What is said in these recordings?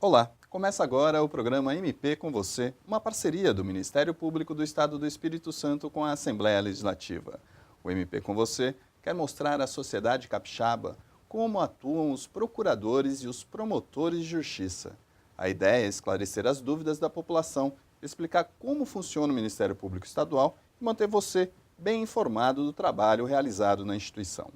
Olá, começa agora o programa MP com você, uma parceria do Ministério Público do Estado do Espírito Santo com a Assembleia Legislativa. O MP com você quer mostrar à sociedade capixaba como atuam os procuradores e os promotores de justiça. A ideia é esclarecer as dúvidas da população, explicar como funciona o Ministério Público Estadual e manter você bem informado do trabalho realizado na instituição.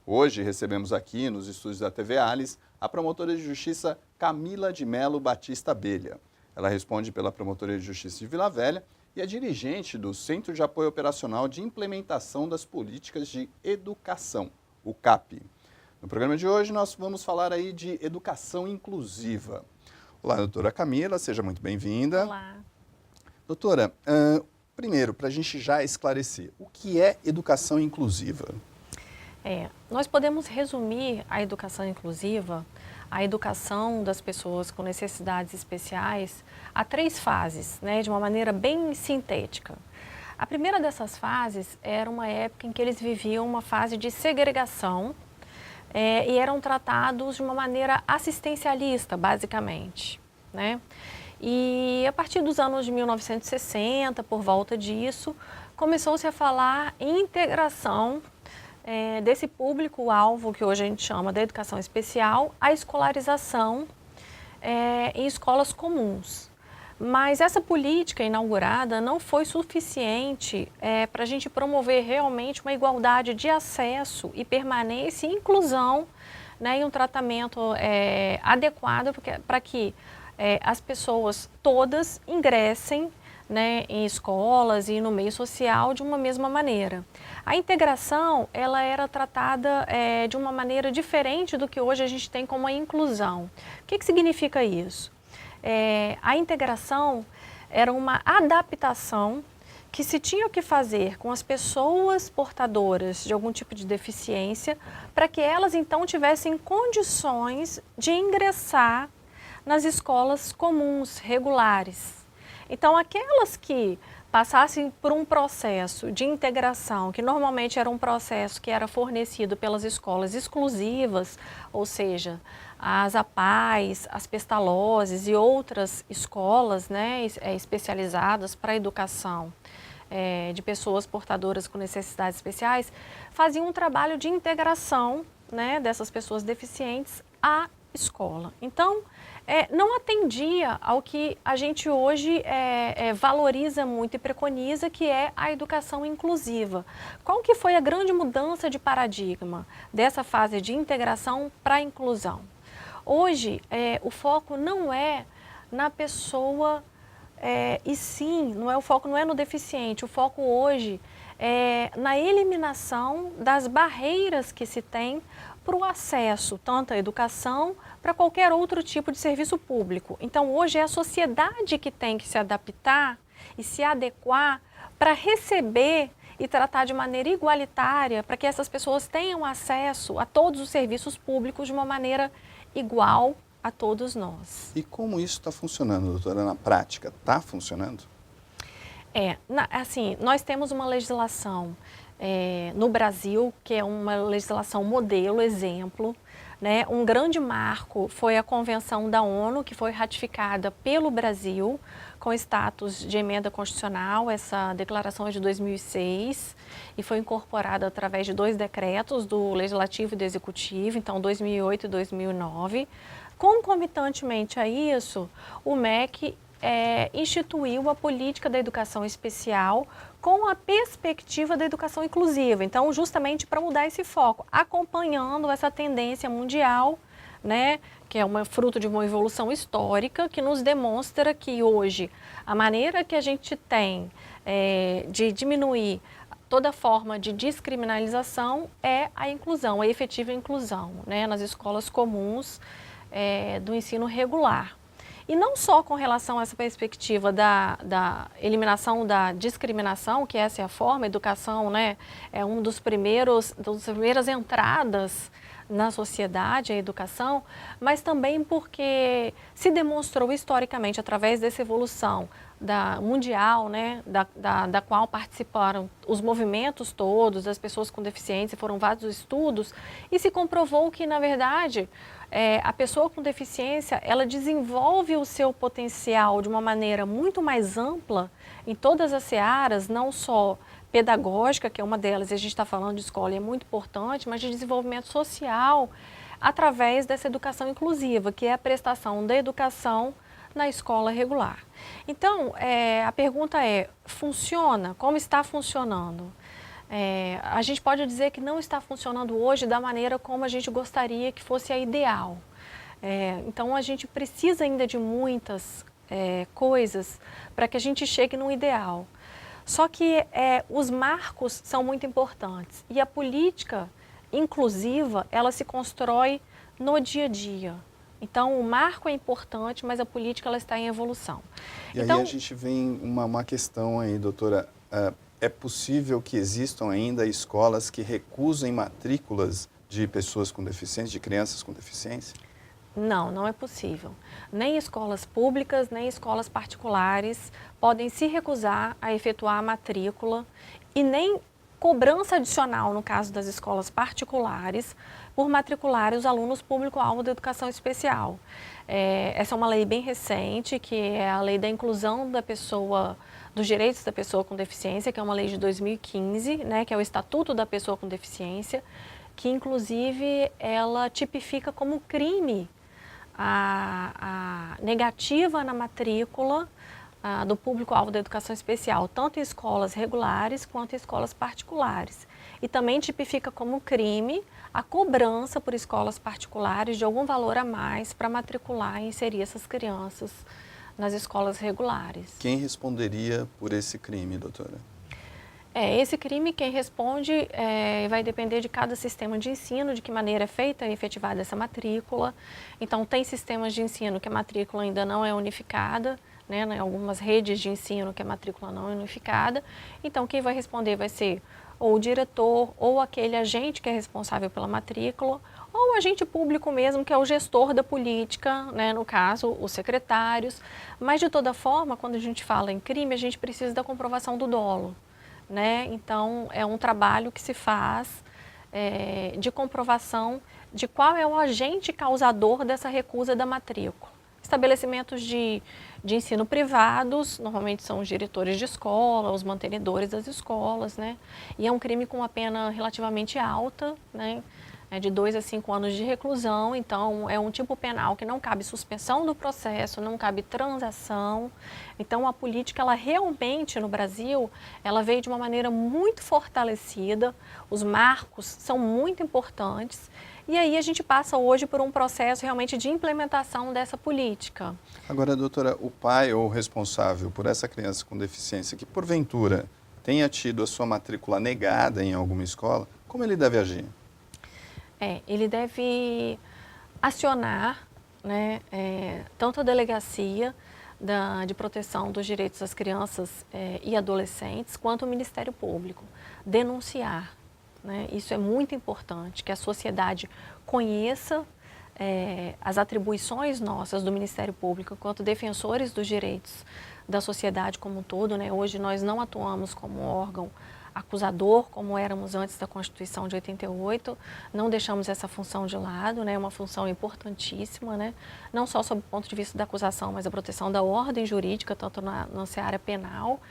Hoje recebemos aqui nos estúdios da TV Alice a promotora de justiça Camila de Melo Batista Abelha. Ela responde pela Promotoria de Justiça de Vila Velha e é dirigente do Centro de Apoio Operacional de Implementação das Políticas de Educação, o CAP. No programa de hoje nós vamos falar aí de educação inclusiva. Olá, doutora Camila, seja muito bem-vinda. Olá. Doutora, primeiro, para a gente já esclarecer, o que é educação inclusiva? Nós podemos resumir a educação inclusiva, a educação das pessoas com necessidades especiais, a 3 fases, de uma maneira bem sintética. A primeira dessas fases era uma época em que eles viviam uma fase de segregação e eram tratados de uma maneira assistencialista, basicamente, E a partir dos anos de 1960, por volta disso, começou-se a falar em integração desse público-alvo que hoje a gente chama de educação especial, a escolarização em escolas comuns. Mas essa política inaugurada não foi suficiente para a gente promover realmente uma igualdade de acesso e permanência e inclusão e um tratamento adequado para que as pessoas todas ingressem em escolas e no meio social de uma mesma maneira. A integração, ela era tratada de uma maneira diferente do que hoje a gente tem como a inclusão. O que significa isso? A integração era uma adaptação que se tinha que fazer com as pessoas portadoras de algum tipo de deficiência para que elas então tivessem condições de ingressar nas escolas comuns, regulares. Então, aquelas que passassem por um processo de integração, que normalmente era um processo que era fornecido pelas escolas exclusivas, ou seja, as APAES, as Pestalozes e outras escolas especializadas para a educação de pessoas portadoras com necessidades especiais, faziam um trabalho de integração dessas pessoas deficientes à escola. Então, não atendia ao que a gente hoje valoriza muito e preconiza, que é a educação inclusiva. Qual que foi a grande mudança de paradigma dessa fase de integração para a inclusão? Hoje, o foco não é na pessoa e sim, o foco não é no deficiente, o foco hoje é na eliminação das barreiras que se tem para o acesso, tanto à educação, para qualquer outro tipo de serviço público. Então, hoje é a sociedade que tem que se adaptar e se adequar para receber e tratar de maneira igualitária, para que essas pessoas tenham acesso a todos os serviços públicos de uma maneira igual a todos nós. E como isso está funcionando, doutora, na prática? Está funcionando? Nós temos uma legislação no Brasil, que é uma legislação modelo, exemplo. Um grande marco foi a Convenção da ONU, que foi ratificada pelo Brasil com status de emenda constitucional. Essa declaração é de 2006 e foi incorporada através de 2 decretos, do Legislativo e do Executivo, então 2008 e 2009. Concomitantemente a isso, o MEC instituiu a política da educação especial com a perspectiva da educação inclusiva. Então, justamente para mudar esse foco, acompanhando essa tendência mundial, que é fruto de uma evolução histórica que nos demonstra que hoje a maneira que a gente tem de diminuir toda forma de descriminalização é a inclusão, a efetiva inclusão, nas escolas comuns do ensino regular. E não só com relação a essa perspectiva da eliminação da discriminação, que essa é a forma, a educação é uma das primeiras entradas na sociedade, a educação, mas também porque se demonstrou historicamente, através dessa evolução, mundial, né, da qual participaram os movimentos todos, das pessoas com deficiência, foram vários estudos, e se comprovou que, na verdade, a pessoa com deficiência, ela desenvolve o seu potencial de uma maneira muito mais ampla em todas as searas, não só pedagógica, que é uma delas, e a gente está falando de escola e é muito importante, mas de desenvolvimento social, através dessa educação inclusiva, que é a prestação da educação na escola regular. Então, a pergunta é, funciona? Como está funcionando? A gente pode dizer que não está funcionando hoje da maneira como a gente gostaria que fosse a ideal. Então, a gente precisa ainda de muitas coisas para que a gente chegue no ideal. Só que os marcos são muito importantes e a política inclusiva, ela se constrói no dia a dia. Então, o marco é importante, mas a política ela está em evolução. E então, aí a gente vem uma questão aí, doutora. É possível que existam ainda escolas que recusem matrículas de pessoas com deficiência, de crianças com deficiência? Não, não é possível. Nem escolas públicas, nem escolas particulares podem se recusar a efetuar a matrícula e nem cobrança adicional, no caso das escolas particulares, por matricular os alunos público-alvo da educação especial. Essa é uma lei bem recente, que é a lei da inclusão da pessoa, dos direitos da pessoa com deficiência, que é uma lei de 2015, né, que é o Estatuto da Pessoa com Deficiência, que inclusive ela tipifica como crime a negativa na matrícula do público-alvo da educação especial, tanto em escolas regulares quanto em escolas particulares. E também tipifica como crime a cobrança por escolas particulares de algum valor a mais para matricular e inserir essas crianças nas escolas regulares. Quem responderia por esse crime, doutora? Esse crime, quem responde vai depender de cada sistema de ensino, de que maneira é feita e efetivada essa matrícula. Então, tem sistemas de ensino que a matrícula ainda não é unificada, né, em algumas redes de ensino que a matrícula não é unificada. Então, quem vai responder vai ser ou o diretor, ou aquele agente que é responsável pela matrícula, ou o agente público mesmo, que é o gestor da política, né, no caso, os secretários. Mas, de toda forma, quando a gente fala em crime, a gente precisa da comprovação do dolo. Né? Então, é um trabalho que se faz de comprovação de qual é o agente causador dessa recusa da matrícula. Estabelecimentos de ensino privados, normalmente são os diretores de escola, os mantenedores das escolas, né? E é um crime com uma pena relativamente alta, né? De 2 a 5 anos de reclusão, então é um tipo penal que não cabe suspensão do processo, não cabe transação. Então a política, ela realmente no Brasil, ela veio de uma maneira muito fortalecida, os marcos são muito importantes e aí a gente passa hoje por um processo realmente de implementação dessa política. Agora, doutora, o pai ou o responsável por essa criança com deficiência que porventura tenha tido a sua matrícula negada em alguma escola, como ele deve agir? Ele deve acionar, né, tanto a delegacia de proteção dos direitos das crianças e adolescentes, quanto o Ministério Público, denunciar. Né? Isso é muito importante, que a sociedade conheça as atribuições nossas do Ministério Público quanto defensores dos direitos da sociedade como um todo. Né? Hoje nós não atuamos como órgão acusador, como éramos antes da Constituição de 88, não deixamos essa função de lado, né, uma função importantíssima, né, não só sob o ponto de vista da acusação, mas a proteção da ordem jurídica, tanto na seara penal,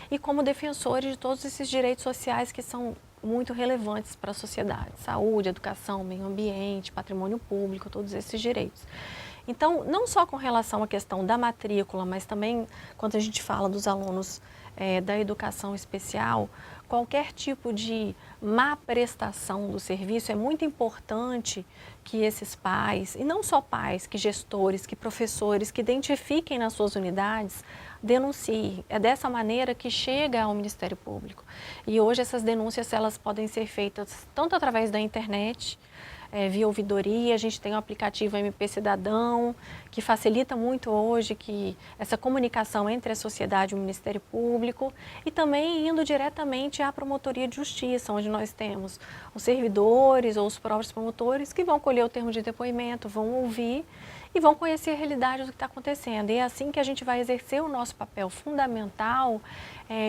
e como defensores de todos esses direitos sociais que são muito relevantes para a sociedade, saúde, educação, meio ambiente, patrimônio público, todos esses direitos. Então, não só com relação à questão da matrícula, mas também quando a gente fala dos alunos da educação especial, qualquer tipo de má prestação do serviço, é muito importante que esses pais, e não só pais, que gestores, que professores, que identifiquem nas suas unidades, denunciem. É dessa maneira que chega ao Ministério Público. E hoje essas denúncias, elas podem ser feitas tanto através da internet, via ouvidoria, a gente tem o aplicativo MP Cidadão, que facilita muito hoje essa comunicação entre a sociedade e o Ministério Público, e também indo diretamente à Promotoria de Justiça, onde nós temos os servidores ou os próprios promotores que vão colher o termo de depoimento, vão ouvir e vão conhecer a realidade do que está acontecendo. E é assim que a gente vai exercer o nosso papel fundamental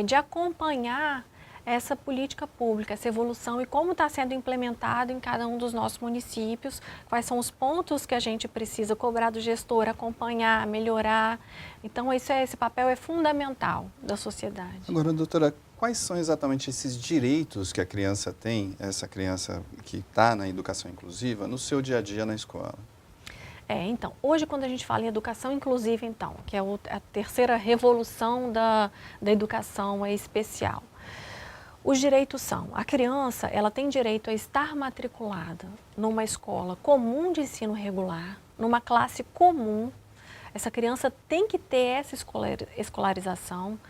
de acompanhar essa política pública, essa evolução e como está sendo implementado em cada um dos nossos municípios, quais são os pontos que a gente precisa cobrar do gestor, acompanhar, melhorar. Então, esse papel é fundamental da sociedade. Agora, doutora, quais são exatamente esses direitos que a criança tem, essa criança que está na educação inclusiva, no seu dia a dia na escola? Então, hoje quando a gente fala em educação inclusiva, então, que é a terceira revolução da educação especial, os direitos são, a criança, ela tem direito a estar matriculada numa escola comum de ensino regular, numa classe comum. Essa criança tem que ter essa escolarização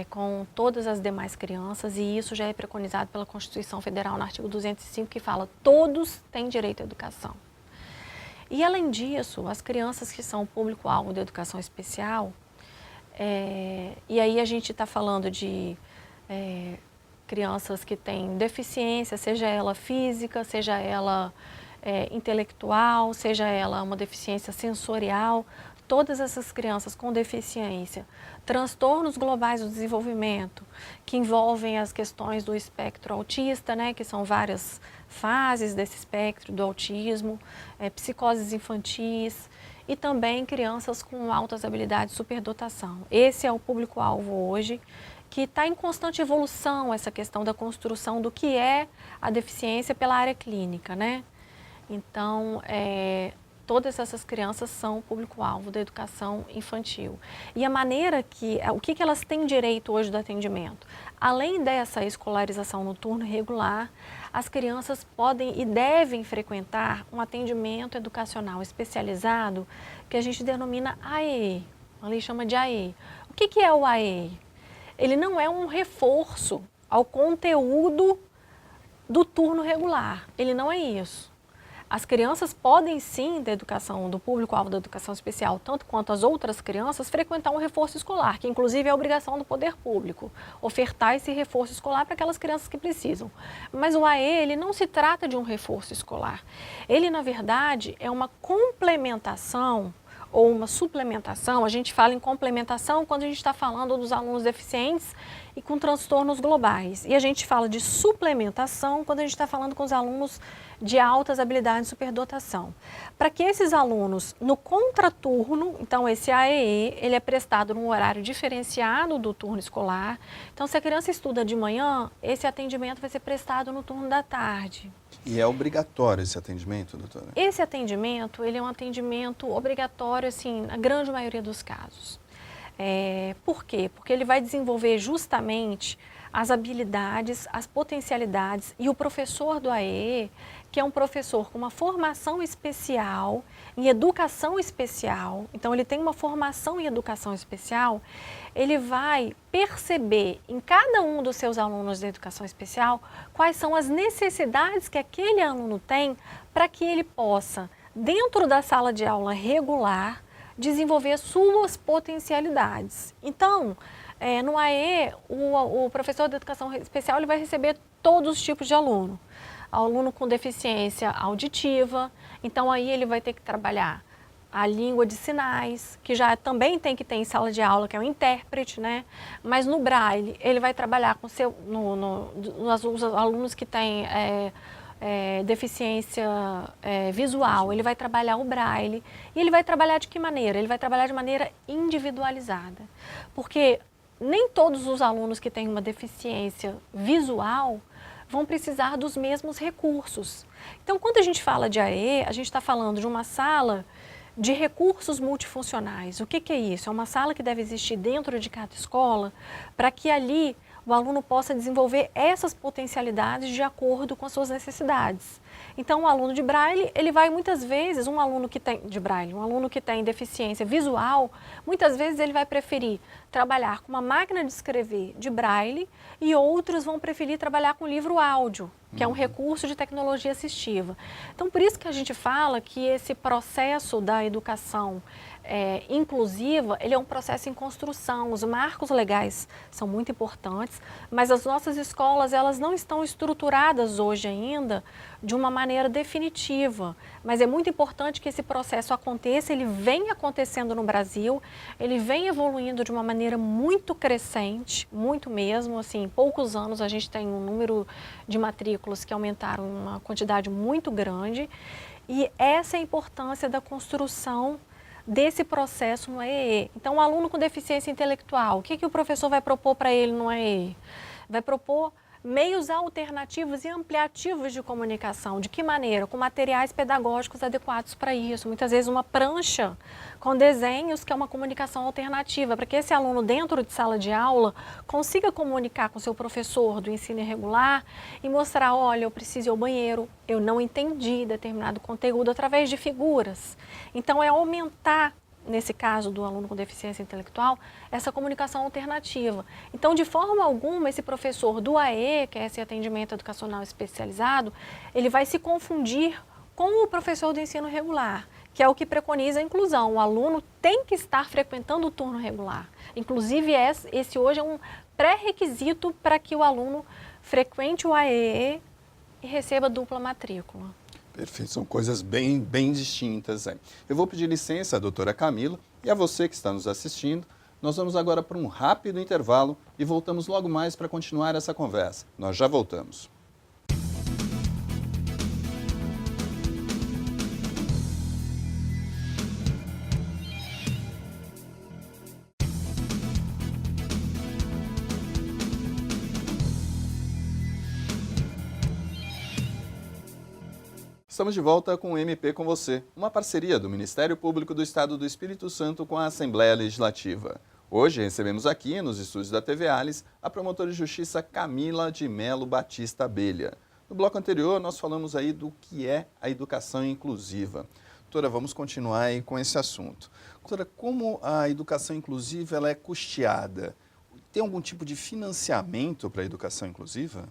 com todas as demais crianças, e isso já é preconizado pela Constituição Federal no artigo 205, que fala todos têm direito à educação. E além disso, as crianças que são o público-alvo da educação especial, e aí a gente está falando de crianças que têm deficiência, seja ela física, seja ela intelectual, seja ela uma deficiência sensorial, todas essas crianças com deficiência, transtornos globais do desenvolvimento, que envolvem as questões do espectro autista, né, que são várias fases desse espectro do autismo, psicoses infantis e também crianças com altas habilidades de superdotação. Esse é o público-alvo hoje, que está em constante evolução essa questão da construção do que é a deficiência pela área clínica, né? Então, todas essas crianças são o público-alvo da educação infantil. E a maneira o que elas têm direito hoje do atendimento? Além dessa escolarização no turno regular, as crianças podem e devem frequentar um atendimento educacional especializado que a gente denomina AEE, ali chama de AEE. O que é o AEE? Ele não é um reforço ao conteúdo do turno regular, ele não é isso. As crianças podem sim, do público-alvo da educação especial, tanto quanto as outras crianças, frequentar um reforço escolar, que inclusive é obrigação do poder público, ofertar esse reforço escolar para aquelas crianças que precisam. Mas o AE, ele não se trata de um reforço escolar. Ele, na verdade, é uma complementação ou uma suplementação. A gente fala em complementação quando a gente está falando dos alunos deficientes e com transtornos globais. E a gente fala de suplementação quando a gente está falando com os alunos de altas habilidades de superdotação. Para que esses alunos, no contraturno, então esse AEE, ele é prestado num horário diferenciado do turno escolar. Então, se a criança estuda de manhã, esse atendimento vai ser prestado no turno da tarde. E é obrigatório esse atendimento, doutora? Esse atendimento, ele é um atendimento obrigatório, assim, na grande maioria dos casos. Por quê? Porque ele vai desenvolver justamente as habilidades, as potencialidades, e o professor do AEE, que é um professor com uma formação especial, em educação especial, então ele tem uma formação em educação especial, ele vai perceber em cada um dos seus alunos de educação especial quais são as necessidades que aquele aluno tem para que ele possa, dentro da sala de aula regular, desenvolver suas potencialidades. Então, no AE, o professor de educação especial ele vai receber todos os tipos de aluno. Aluno com deficiência auditiva, então aí ele vai ter que trabalhar a língua de sinais, que já também tem que ter em sala de aula, que é o intérprete, né? Mas no Braille, ele vai trabalhar com os alunos que têm deficiência visual, ele vai trabalhar o Braille. E ele vai trabalhar de que maneira? Ele vai trabalhar de maneira individualizada. Porque nem todos os alunos que têm uma deficiência visual vão precisar dos mesmos recursos. Então, quando a gente fala de AE, a gente está falando de uma sala de recursos multifuncionais. O que é isso? É uma sala que deve existir dentro de cada escola para que ali o aluno possa desenvolver essas potencialidades de acordo com as suas necessidades. Então, o aluno de Braille, ele vai muitas vezes, um aluno que tem deficiência visual, muitas vezes ele vai preferir trabalhar com uma máquina de escrever de Braille e outros vão preferir trabalhar com livro áudio. que é um recurso de tecnologia assistiva. Então, por isso que a gente fala que esse processo da educação inclusiva, ele é um processo em construção. Os marcos legais são muito importantes, mas as nossas escolas, elas não estão estruturadas hoje ainda de uma maneira definitiva. Mas é muito importante que esse processo aconteça, ele vem acontecendo no Brasil, ele vem evoluindo de uma maneira muito crescente, muito mesmo, assim, em poucos anos a gente tem um número de matrículas que aumentaram uma quantidade muito grande, e essa é a importância da construção desse processo no EE. Então, o aluno com deficiência intelectual, o que o professor vai propor para ele no EE? Vai propor meios alternativos e ampliativos de comunicação. De que maneira? Com materiais pedagógicos adequados para isso. Muitas vezes uma prancha com desenhos, que é uma comunicação alternativa, para que esse aluno dentro de sala de aula consiga comunicar com seu professor do ensino irregular e mostrar, olha, eu preciso ir ao banheiro, eu não entendi determinado conteúdo através de figuras. Então é aumentar, nesse caso do aluno com deficiência intelectual, essa comunicação alternativa. Então, de forma alguma, esse professor do AE, que é esse atendimento educacional especializado, ele vai se confundir com o professor do ensino regular, que é o que preconiza a inclusão. O aluno tem que estar frequentando o turno regular. Inclusive, esse hoje é um pré-requisito para que o aluno frequente o AE e receba dupla matrícula. Perfeito, são coisas bem distintas. Eu vou pedir licença à doutora Camila e a você que está nos assistindo. Nós vamos agora para um rápido intervalo e voltamos logo mais para continuar essa conversa. Nós já voltamos. Estamos de volta com o MP com você, uma parceria do Ministério Público do Estado do Espírito Santo com a Assembleia Legislativa. Hoje recebemos aqui, nos estúdios da TV Alice, a promotora de justiça Camila de Melo Batista Abelha. No bloco anterior, nós falamos aí do que é a educação inclusiva. Doutora, vamos continuar aí com esse assunto. Doutora, como a educação inclusiva ela é custeada? Tem algum tipo de financiamento para a educação inclusiva?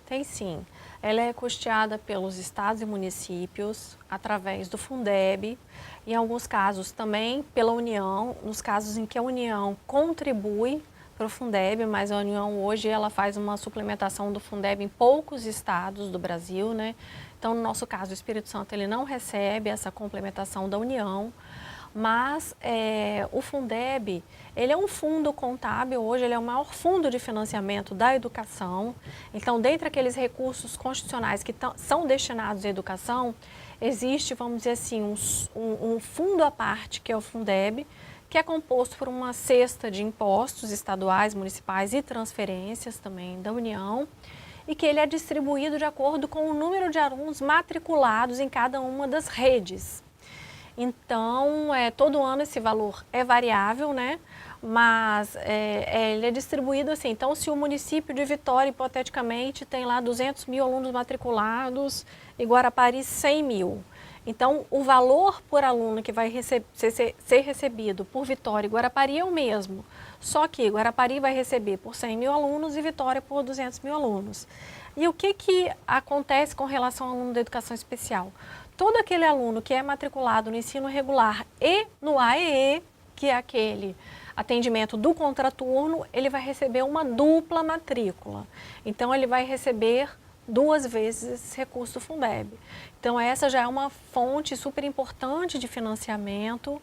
Tem sim. Ela é custeada pelos estados e municípios, através do Fundeb, em alguns casos também pela União, nos casos em que a União contribui para o Fundeb, mas a União hoje ela faz uma suplementação do Fundeb em poucos estados do Brasil, né? Então, no nosso caso, o Espírito Santo ele não recebe essa complementação da União, mas o Fundeb, ele é um fundo contábil, hoje ele é o maior fundo de financiamento da educação. Então, dentre aqueles recursos constitucionais que são destinados à educação, existe, vamos dizer assim, um fundo à parte, que é o Fundeb, que é composto por uma cesta de impostos estaduais, municipais e transferências também da União, e que ele é distribuído de acordo com o número de alunos matriculados em cada uma das redes. Então, todo ano esse valor é variável, né? Mas ele é distribuído assim. Então, se o município de Vitória, hipoteticamente, tem lá 200 mil alunos matriculados e Guarapari 100 mil. Então, o valor por aluno que vai ser recebido por Vitória e Guarapari é o mesmo. Só que Guarapari vai receber por 100 mil alunos e Vitória por 200 mil alunos. E o que acontece com relação ao aluno da educação especial? Todo aquele aluno que é matriculado no ensino regular e no AEE, que é aquele atendimento do contraturno, ele vai receber uma dupla matrícula. Então, ele vai receber 2 vezes esse recurso do Fundeb. Então, essa já é uma fonte super importante de financiamento.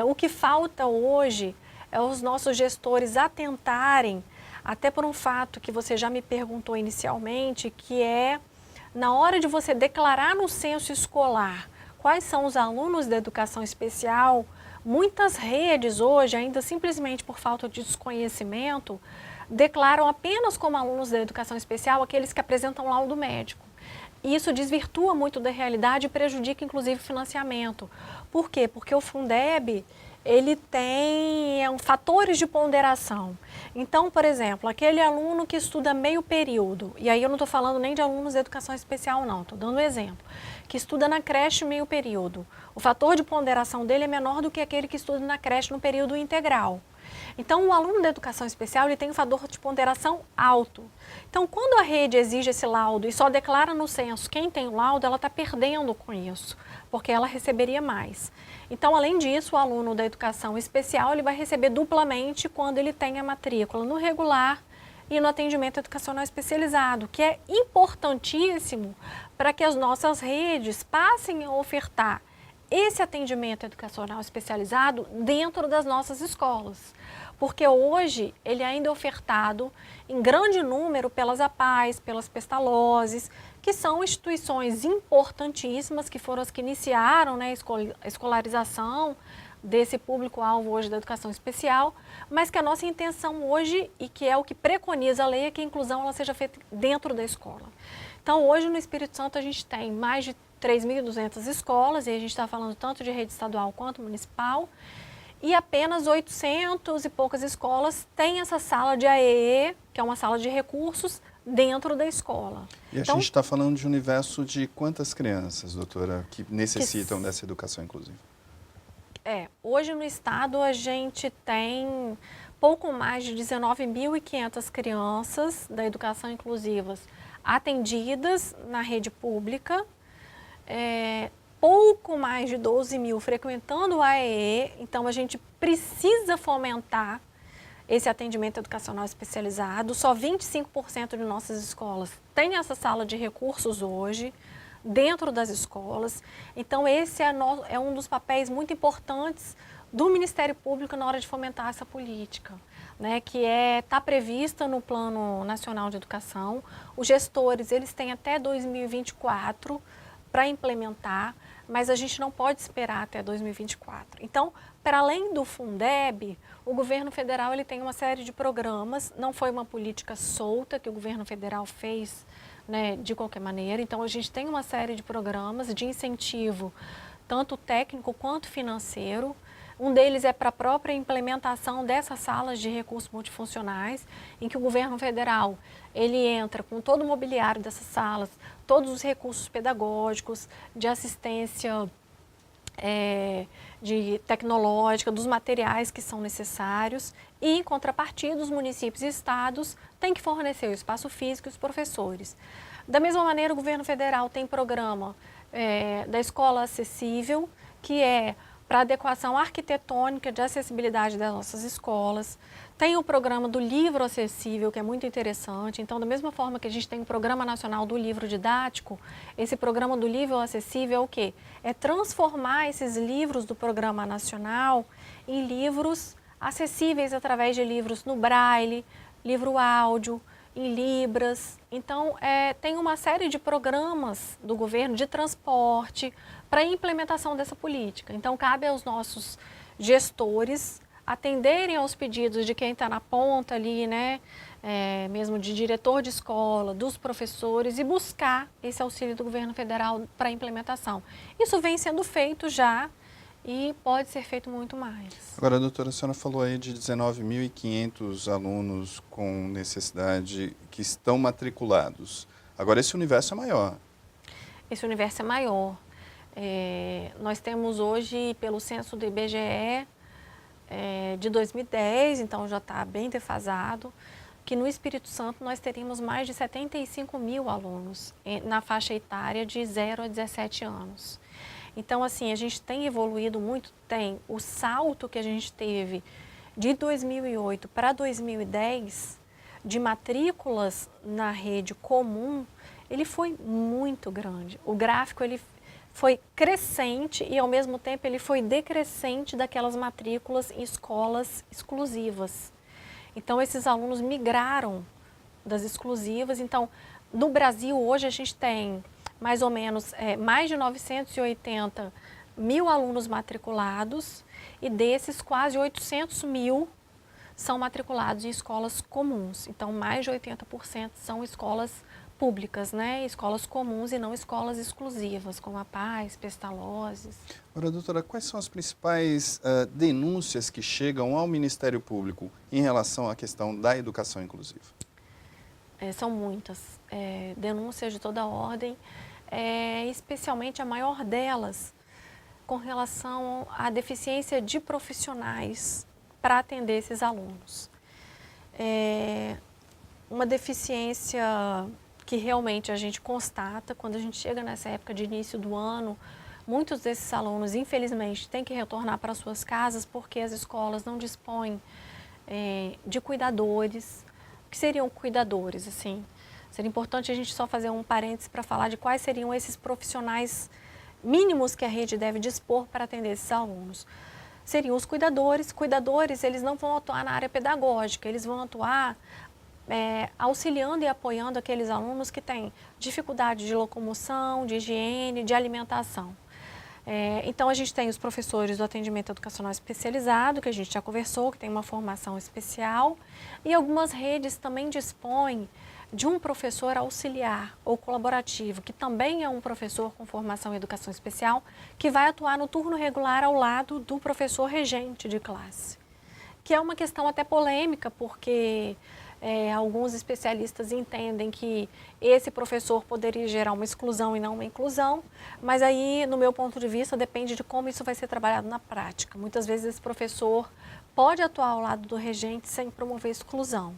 O que falta hoje é os nossos gestores atentarem, até por um fato que você já me perguntou inicialmente, que é na hora de você declarar no censo escolar quais são os alunos da educação especial, muitas redes hoje, ainda simplesmente por falta de desconhecimento, declaram apenas como alunos da educação especial aqueles que apresentam laudo médico. E isso desvirtua muito da realidade e prejudica inclusive o financiamento. Por quê? Porque o Fundeb, ele tem fatores de ponderação. Então, por exemplo, aquele aluno que estuda meio período, e aí eu não estou falando nem de alunos de educação especial não, estou dando um exemplo, que estuda na creche meio período, o fator de ponderação dele é menor do que aquele que estuda na creche no período integral. Então, o aluno da educação especial ele tem um fator de ponderação alto. Então, quando a rede exige esse laudo e só declara no censo quem tem o laudo, ela está perdendo com isso, porque ela receberia mais. Então, além disso, o aluno da educação especial ele vai receber duplamente quando ele tem a matrícula no regular e no atendimento educacional especializado, que é importantíssimo para que as nossas redes passem a ofertar esse atendimento educacional especializado dentro das nossas escolas. Porque hoje ele ainda é ofertado em grande número pelas APAES, pelas Pestalozes, que são instituições importantíssimas, que foram as que iniciaram, né, a escolarização desse público-alvo hoje da educação especial, mas que a nossa intenção hoje, e que é o que preconiza a lei, é que a inclusão ela seja feita dentro da escola. Então, hoje no Espírito Santo a gente tem mais de 3.200 escolas, e a gente está falando tanto de rede estadual quanto municipal, e apenas 800 e poucas escolas têm essa sala de AEE, que é uma sala de recursos, dentro da escola. E a gente está falando de um universo de quantas crianças, doutora, que necessitam dessa educação inclusiva? Hoje no estado a gente tem pouco mais de 19.500 crianças da educação inclusiva atendidas na rede pública, pouco mais de 12 mil frequentando o AEE, então a gente precisa fomentar esse atendimento educacional especializado. Só 25% de nossas escolas têm essa sala de recursos hoje, dentro das escolas. Então esse é um dos papéis muito importantes do Ministério Público na hora de fomentar essa política, né, que está prevista no Plano Nacional de Educação. Os gestores eles têm até 2024 para implementar, mas a gente não pode esperar até 2024. Então, para além do Fundeb, o governo federal ele tem uma série de programas, não foi uma política solta que o governo federal fez, né, de qualquer maneira. Então, a gente tem uma série de programas de incentivo, tanto técnico quanto financeiro. Um deles é para a própria implementação dessas salas de recursos multifuncionais, em que o governo federal ele entra com todo o mobiliário dessas salas, todos os recursos pedagógicos, de assistência de tecnológica, dos materiais que são necessários, e em contrapartida os municípios e estados têm que fornecer o espaço físico e os professores. Da mesma maneira, o governo federal tem programa da escola acessível, que é para adequação arquitetônica de acessibilidade das nossas escolas. Tem o programa do livro acessível, que é muito interessante. Então, da mesma forma que a gente tem o Programa Nacional do Livro Didático, esse programa do livro acessível é o quê? É transformar esses livros do Programa Nacional em livros acessíveis através de livros no Braille, livro áudio, em Libras. Então, tem uma série de programas do governo de transporte para a implementação dessa política. Então, cabe aos nossos gestores atenderem aos pedidos de quem está na ponta ali, né, mesmo de diretor de escola, dos professores, e buscar esse auxílio do governo federal para a implementação. Isso vem sendo feito já e pode ser feito muito mais. Agora, doutora, a senhora falou aí de 19.500 alunos com necessidade que estão matriculados. Agora, esse universo é maior. Esse universo é maior. Nós temos hoje, pelo censo do IBGE, de 2010, então já está bem defasado, que no Espírito Santo nós teríamos mais de 75 mil alunos na faixa etária de 0 a 17 anos. Então, assim, a gente tem evoluído muito, o salto que a gente teve de 2008 para 2010, de matrículas na rede comum, ele foi muito grande. O gráfico, ele foi crescente e, ao mesmo tempo, ele foi decrescente daquelas matrículas em escolas exclusivas. Então, esses alunos migraram das exclusivas. Então, no Brasil, hoje, a gente tem mais ou menos mais de 980 mil alunos matriculados e desses quase 800 mil são matriculados em escolas comuns. Então, mais de 80% são escolas públicas, né? Escolas comuns e não escolas exclusivas, como a Paz, Pestalozes. Agora, doutora, quais são as principais denúncias que chegam ao Ministério Público em relação à questão da educação inclusiva? São muitas. Denúncias de toda ordem, especialmente a maior delas com relação à deficiência de profissionais para atender esses alunos. Uma deficiência que realmente a gente constata quando a gente chega nessa época de início do ano, muitos desses alunos, infelizmente, têm que retornar para suas casas porque as escolas não dispõem de cuidadores. O que seriam cuidadores, assim? Seria importante a gente só fazer um parênteses para falar de quais seriam esses profissionais mínimos que a rede deve dispor para atender esses alunos. Seriam os cuidadores. Cuidadores, eles não vão atuar na área pedagógica, eles vão atuar auxiliando e apoiando aqueles alunos que têm dificuldade de locomoção, de higiene, de alimentação. Então, a gente tem os professores do atendimento educacional especializado, que a gente já conversou, que tem uma formação especial, e algumas redes também dispõem de um professor auxiliar ou colaborativo, que também é um professor com formação em educação especial, que vai atuar no turno regular ao lado do professor regente de classe. Que é uma questão até polêmica, porque alguns especialistas entendem que esse professor poderia gerar uma exclusão e não uma inclusão, mas aí, no meu ponto de vista, depende de como isso vai ser trabalhado na prática. Muitas vezes esse professor pode atuar ao lado do regente sem promover exclusão.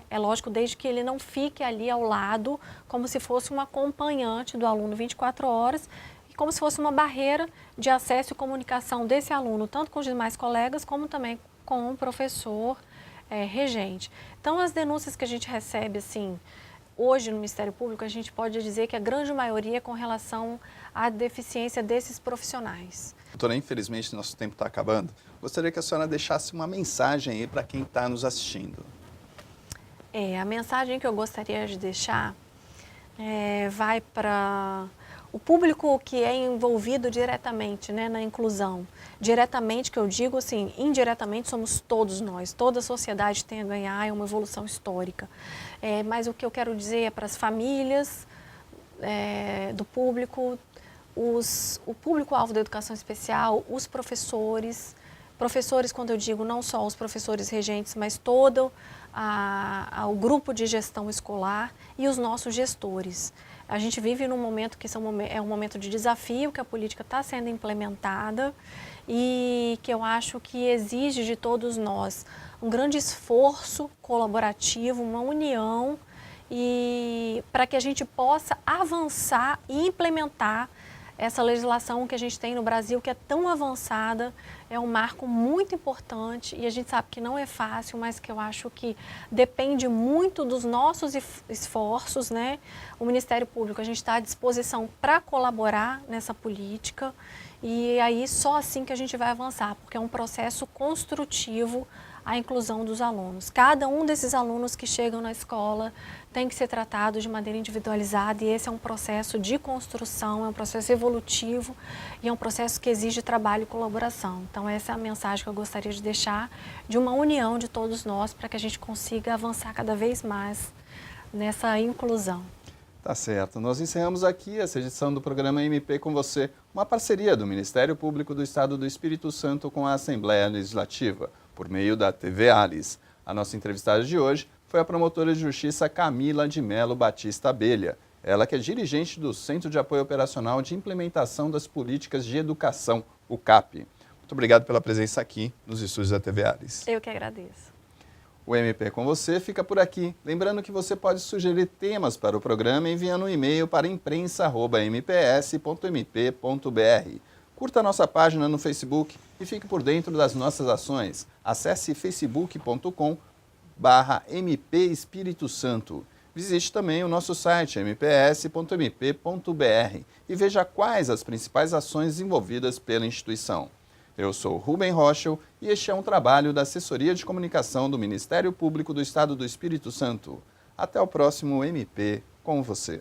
É lógico, desde que ele não fique ali ao lado como se fosse um acompanhante do aluno 24 horas e como se fosse uma barreira de acesso e comunicação desse aluno, tanto com os demais colegas, como também com o professor regente. Então, as denúncias que a gente recebe, assim, hoje no Ministério Público, a gente pode dizer que a grande maioria é com relação à deficiência desses profissionais. Doutora, infelizmente, nosso tempo está acabando. Gostaria que a senhora deixasse uma mensagem aí para quem está nos assistindo. A mensagem que eu gostaria de deixar vai para o público que é envolvido diretamente, na inclusão. Diretamente, que eu digo assim, indiretamente somos todos nós, toda a sociedade tem a ganhar, é uma evolução histórica. Mas o que eu quero dizer é para as famílias do público, o público-alvo da educação especial, os professores, quando eu digo não só os professores regentes, mas todo o grupo de gestão escolar e os nossos gestores. A gente vive num momento que é um momento de desafio, que a política está sendo implementada e que eu acho que exige de todos nós um grande esforço colaborativo, uma união, e para que a gente possa avançar e implementar essa legislação que a gente tem no Brasil, que é tão avançada, é um marco muito importante e a gente sabe que não é fácil, mas que eu acho que depende muito dos nossos esforços, O Ministério Público, a gente está à disposição para colaborar nessa política e aí só assim que a gente vai avançar, porque é um processo construtivo a inclusão dos alunos. Cada um desses alunos que chegam na escola tem que ser tratado de maneira individualizada e esse é um processo de construção, é um processo evolutivo e é um processo que exige trabalho e colaboração. Então essa é a mensagem que eu gostaria de deixar, de uma união de todos nós para que a gente consiga avançar cada vez mais nessa inclusão. Tá certo. Nós encerramos aqui essa edição do programa MP com você, uma parceria do Ministério Público do Estado do Espírito Santo com a Assembleia Legislativa, por meio da TV Alice. A nossa entrevistada de hoje foi a promotora de justiça Camila de Melo Batista Abelha, ela que é dirigente do Centro de Apoio Operacional de Implementação das Políticas de Educação, o CAP. Muito obrigado pela presença aqui nos estúdios da TV Alice. Eu que agradeço. O MP com você fica por aqui. Lembrando que você pode sugerir temas para o programa enviando um e-mail para imprensa@mps.mp.br. Curta a nossa página no Facebook e fique por dentro das nossas ações. Acesse facebook.com/MP Espírito Santo. Visite também o nosso site mps.mp.br e veja quais as principais ações desenvolvidas pela instituição. Eu sou Rubem Rochel e este é um trabalho da Assessoria de Comunicação do Ministério Público do Estado do Espírito Santo. Até o próximo MP com você.